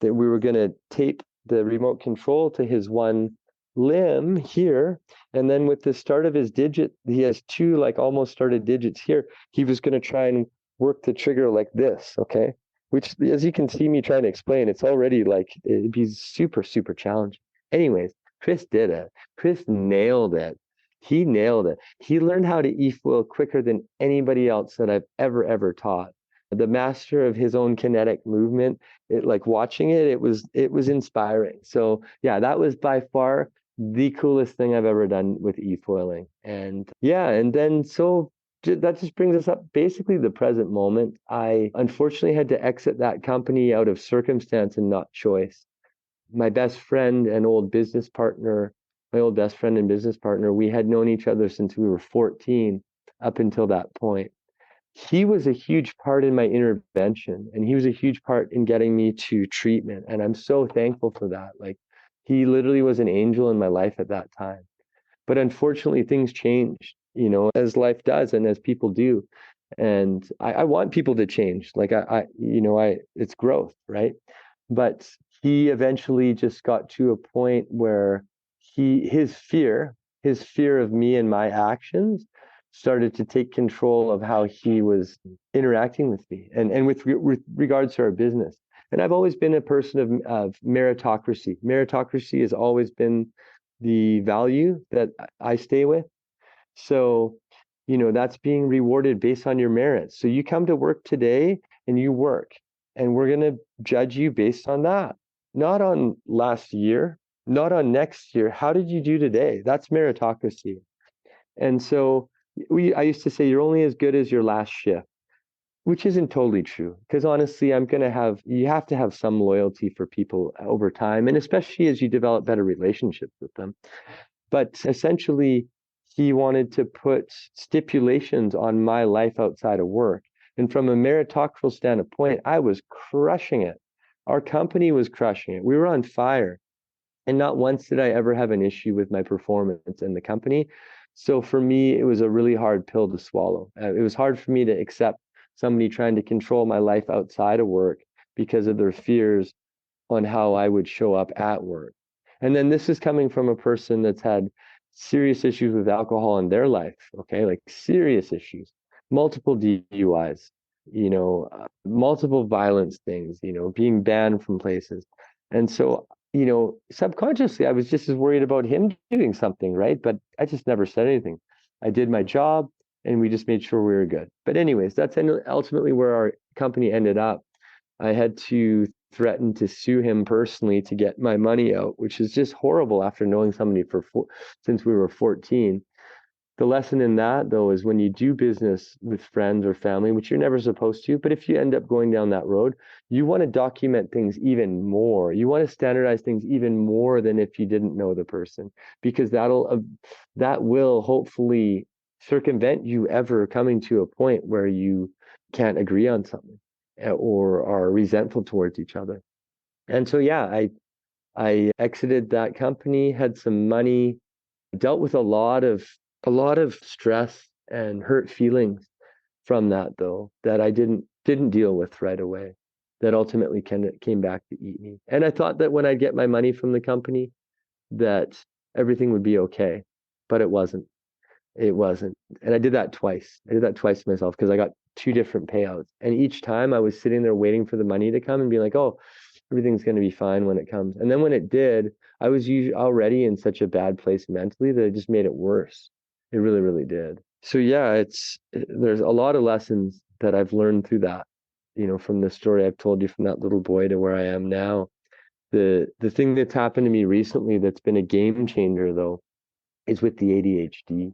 that we were going to tape the remote control to his one limb here. And then with the start of his digit, he has two like almost started digits here. He was going to try and work the trigger like this. Okay. Which, as you can see me trying to explain, it's already like, it'd be super, super challenging. Anyways, Chris did it. Chris nailed it. He nailed it. He learned how to e-foil quicker than anybody else that I've ever taught. The master of his own kinetic movement, like watching it, it was inspiring. So yeah, that was by far the coolest thing I've ever done with e-foiling. And yeah, and then so that just brings us up basically the present moment. I unfortunately had to exit that company out of circumstance and not choice. My best friend and old business partner, my old best friend and business partner, we had known each other since we were 14 up until that point. He was a huge part in my intervention, and he was a huge part in getting me to treatment. And I'm so thankful for that. Like, he literally was an angel in my life at that time. But unfortunately, things changed, as life does and as people do. And I want people to change. Like it's growth, right? But he eventually just got to a point where his fear of me and my actions started to take control of how he was interacting with me and with regards to our business. And I've always been a person of meritocracy. Meritocracy has always been the value that I stay with. So, that's being rewarded based on your merits. So you come to work today and you work, and we're going to judge you based on that, not on last year, not on next year. How did you do today? That's meritocracy. And so I used to say, you're only as good as your last shift, which isn't totally true. Because honestly, you have to have some loyalty for people over time, and especially as you develop better relationships with them. But essentially, he wanted to put stipulations on my life outside of work. And from a meritocracy standpoint, I was crushing it. Our company was crushing it. We were on fire. And not once did I ever have an issue with my performance in the company. So for me, it was a really hard pill to swallow. It was hard for me to accept somebody trying to control my life outside of work because of their fears on how I would show up at work. And then this is coming from a person that's had serious issues with alcohol in their life, okay? Like serious issues, multiple DUIs, multiple violence things, being banned from places. And so, subconsciously, I was just as worried about him doing something, right? But I just never said anything. I did my job and we just made sure we were good. But anyways, that's ultimately where our company ended up. I had to threaten to sue him personally to get my money out, which is just horrible after knowing somebody since we were 14. The lesson in that, though, is when you do business with friends or family, which you're never supposed to, but if you end up going down that road, you want to document things even more. You want to standardize things even more than if you didn't know the person, because that will hopefully circumvent you ever coming to a point where you can't agree on something or are resentful towards each other. And so, yeah, I exited that company, had some money, dealt with a lot of stress and hurt feelings from that, though, that I didn't deal with right away, that ultimately came back to eat me. And I thought that when I'd get my money from the company, that everything would be okay, but it wasn't. It wasn't. And I did that twice. I did that twice to myself because I got two different payouts. And each time I was sitting there waiting for the money to come and be like, oh, everything's going to be fine when it comes. And then when it did, I was already in such a bad place mentally that it just made it worse. It really, really did. So yeah, there's a lot of lessons that I've learned through that, from the story I've told you from that little boy to where I am now. The thing that's happened to me recently that's been a game changer, though, is with the ADHD.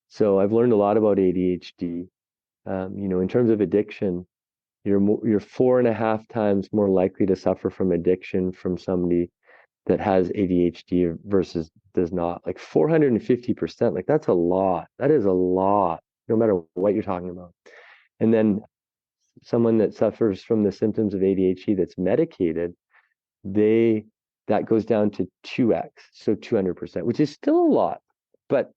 So I've learned a lot about ADHD. In terms of addiction, you're 4.5 times more likely to suffer from addiction from somebody that has ADHD versus does not. Like 450%, like that's a lot. That is a lot, no matter what you're talking about. And then someone that suffers from the symptoms of ADHD that's medicated, they that goes down to 2x, so 200%, which is still a lot, but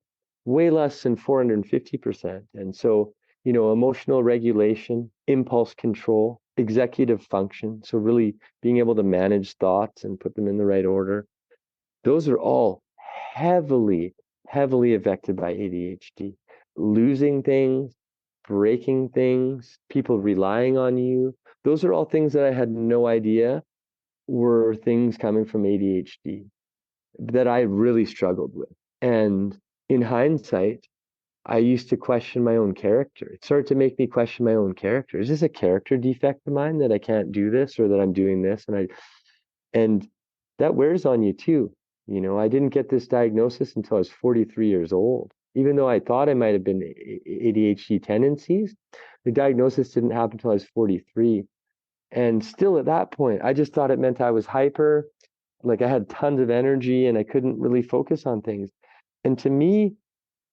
way less than 450%. And so, emotional regulation, impulse control, executive function, so really being able to manage thoughts and put them in the right order, those are all heavily, heavily affected by ADHD. Losing things, breaking things, people relying on you, those are all things that I had no idea were things coming from ADHD that I really struggled with. And in hindsight, I used to question my own character. It started to make me question my own character. Is this a character defect of mine that I can't do this or that I'm doing this? And that wears on you too. I didn't get this diagnosis until I was 43 years old. Even though I thought I might have been ADHD tendencies, the diagnosis didn't happen until I was 43. And still at that point, I just thought it meant I was hyper, like I had tons of energy and I couldn't really focus on things. And to me,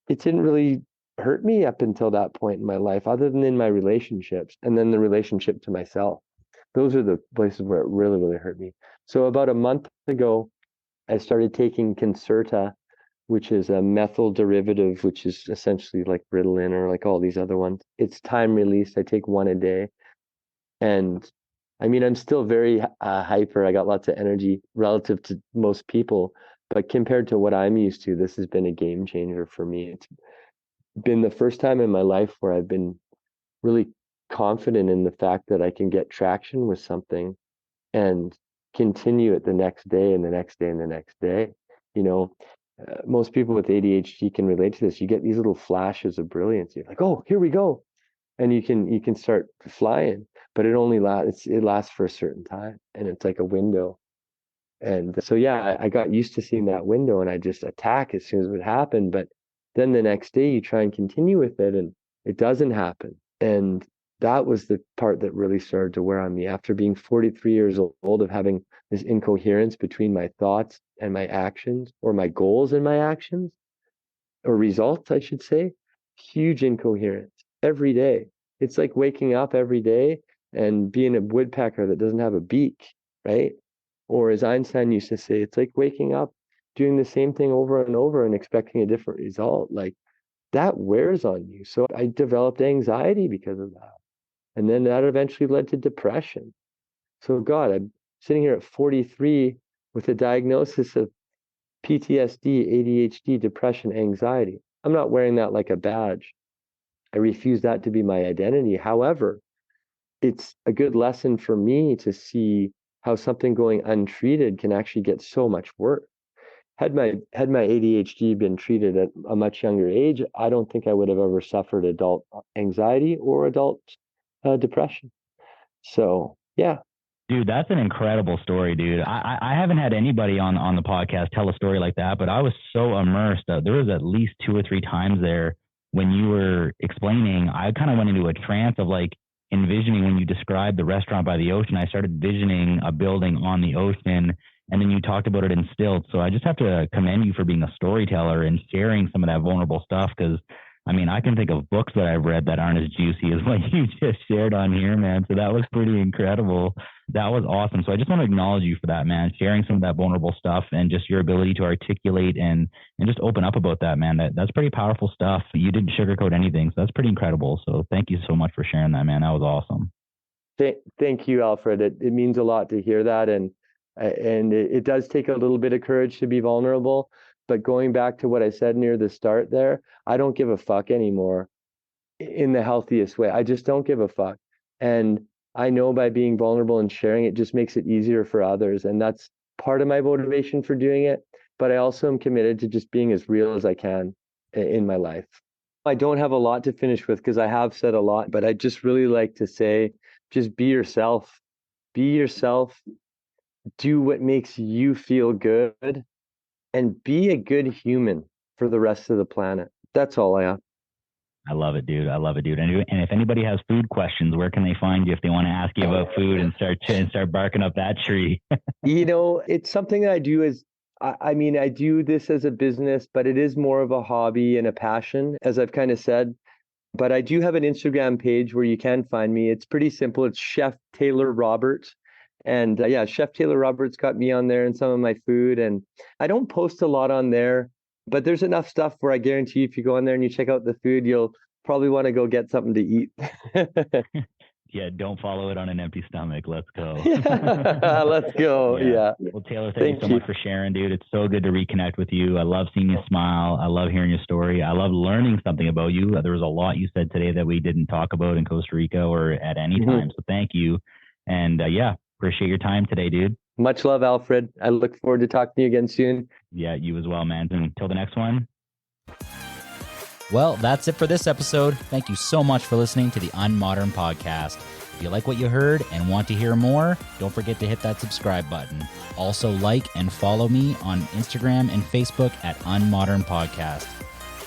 it didn't really hurt me up until that point in my life, other than in my relationships and then the relationship to myself. Those are the places where it really, really hurt me. So about a month ago, I started taking Concerta, which is a methyl derivative, which is essentially like Ritalin or like all these other ones. It's time released. I take one a day. And I mean, I'm still very hyper. I got lots of energy relative to most people, but compared to what I'm used to, this has been a game changer for me. It's been the first time in my life where I've been really confident in the fact that I can get traction with something and continue it the next day and the next day and the next day. Most people with ADHD can relate to this. You get these little flashes of brilliance. You're like, oh, here we go. And you can start flying, but it lasts for a certain time, and it's like a window. And so yeah, I got used to seeing that window and I just attack as soon as it would happen. But then the next day you try and continue with it and it doesn't happen. And that was the part that really started to wear on me after being 43 years old, of having this incoherence between my thoughts and my actions, or my goals and my actions, or results, I should say. Huge incoherence every day. It's like waking up every day and being a woodpecker that doesn't have a beak, right? Or as Einstein used to say, it's like waking up, doing the same thing over and over and expecting a different result. Like that wears on you. So I developed anxiety because of that. And then that eventually led to depression. So God, I'm sitting here at 43 with a diagnosis of PTSD, ADHD, depression, anxiety. I'm not wearing that like a badge. I refuse that to be my identity. However, it's a good lesson for me to see how something going untreated can actually get so much worse. Had my ADHD been treated at a much younger age, I don't think I would have ever suffered adult anxiety or adult depression. So yeah. Dude, that's an incredible story, dude. I haven't had anybody on the podcast tell a story like that, but I was so immersed. There was at least 2 or 3 times there when you were explaining. I kind of went into a trance of like envisioning when you described the restaurant by the ocean. I started visioning a building on the ocean, and then you talked about it in stilts. So I just have to commend you for being a storyteller and sharing some of that vulnerable stuff, because I mean, I can think of books that I've read that aren't as juicy as what you just shared on here, man. So that was pretty incredible. That was awesome. So I just want to acknowledge you for that, man, sharing some of that vulnerable stuff and just your ability to articulate and just open up about that, man. That's pretty powerful stuff. You didn't sugarcoat anything. So that's pretty incredible. So thank you so much for sharing that, man. That was awesome. Thank you, Alfred. It means a lot to hear that. And it does take a little bit of courage to be vulnerable. But going back to what I said near the start there, I don't give a fuck anymore in the healthiest way. I just don't give a fuck. And I know by being vulnerable and sharing it just makes it easier for others. And that's part of my motivation for doing it. But I also am committed to just being as real as I can in my life. I don't have a lot to finish with because I have said a lot, but I just really like to say, just be yourself. Be yourself. Do what makes you feel good, and be a good human for the rest of the planet. That's all I have. I love it, dude. I love it, dude. And if anybody has food questions, where can they find you if they want to ask you about food and start barking up that tree? It's something that I do I mean, I do this as a business, but it is more of a hobby and a passion, as I've kind of said. But I do have an Instagram page where you can find me. It's pretty simple. It's Chef Taylor Roberts. And yeah, Chef Taylor Roberts got me on there and some of my food. And I don't post a lot on there, but there's enough stuff where I guarantee if you go on there and you check out the food, you'll probably want to go get something to eat. Yeah, don't follow it on an empty stomach. Let's go. Let's go. Yeah. Well, Taylor, thank you so much for sharing, dude. It's so good to reconnect with you. I love seeing you smile. I love hearing your story. I love learning something about you. There was a lot you said today that we didn't talk about in Costa Rica or at any time. So thank you. And appreciate your time today, dude. Much love, Alfred. I look forward to talking to you again soon. Yeah, you as well, man. Until the next one. Well, that's it for this episode. Thank you so much for listening to the Unmodern Podcast. If you like what you heard and want to hear more, don't forget to hit that subscribe button. Also, like and follow me on Instagram and Facebook at Unmodern Podcast.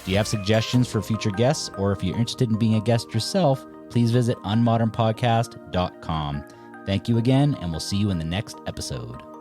Do you have suggestions for future guests, or if you're interested in being a guest yourself, please visit unmodernpodcast.com. Thank you again, and we'll see you in the next episode.